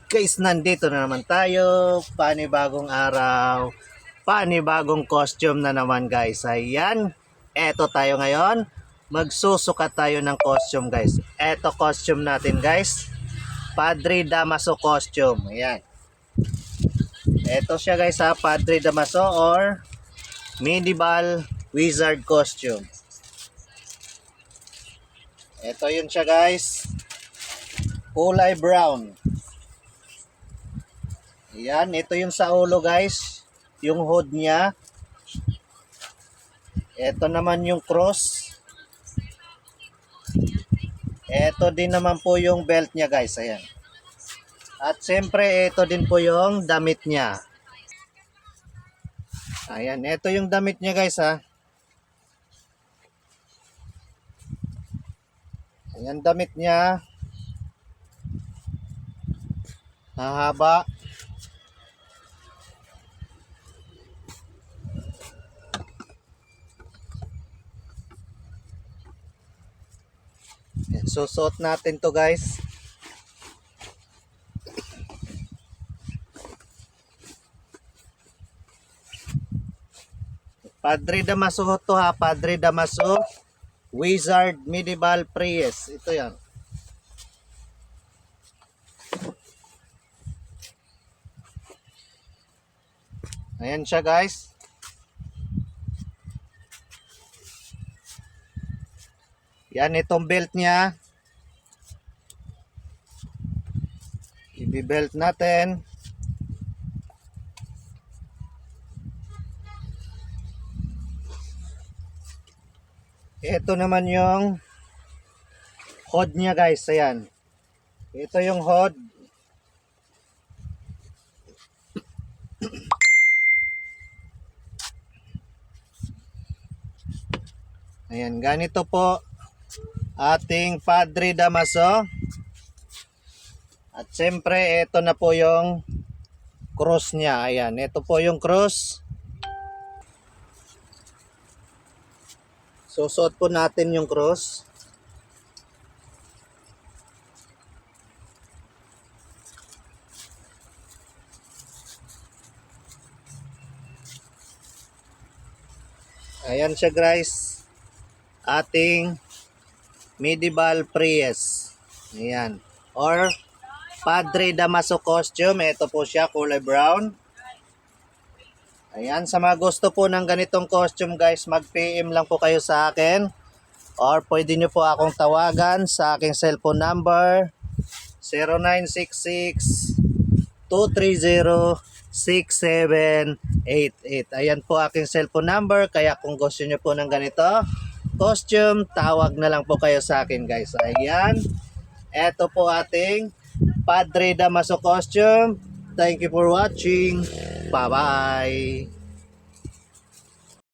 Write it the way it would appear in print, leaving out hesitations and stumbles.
Guys, nandito na naman tayo. Panibagong araw. Panibagong costume na naman guys. Ayan. Eto tayo ngayon. Magsusukat tayo ng costume guys. Eto costume natin guys. Padre Damaso costume. Ayan. Eto siya guys ha. Padre Damaso or medieval wizard costume. Eto yun siya guys. Kulay brown. Ayan, ito yung sa ulo guys, yung hood niya. Ito naman yung cross. Ito din naman po yung belt niya guys, ayan. At siyempre ito din po yung damit niya. Ayan, ito yung damit niya guys ha. Ayan damit niya. Hahaba. Susuot natin to guys. Padre Damaso to ha. Padre Damaso Wizard Medieval Priest. Ito yan. Ayan siya guys. Yan itong belt niya. I-belt natin. Ito naman yung hood niya guys. Ayan. Ito yung hood. Ayan. Ganito po ating Padre Damaso. At siyempre, ito na po yung cross niya. Ayan, ito po yung cross. Susuot po natin yung cross. Ayan siya guys. Ating medieval priest. Ayan. Or Padre Damaso costume. Ito po siya, kulay brown. Ayan, sa mga gusto po ng ganitong costume guys, mag-PM lang po kayo sa akin. Or pwede nyo po akong tawagan sa aking cellphone number 0966-230-6788. Ayan po aking cellphone number. Kaya kung gusto nyo po ng ganito costume, tawag na lang po kayo sa akin guys. Ayan. Ito po ating Padre Damaso costume. Thank you for watching. Bye-bye.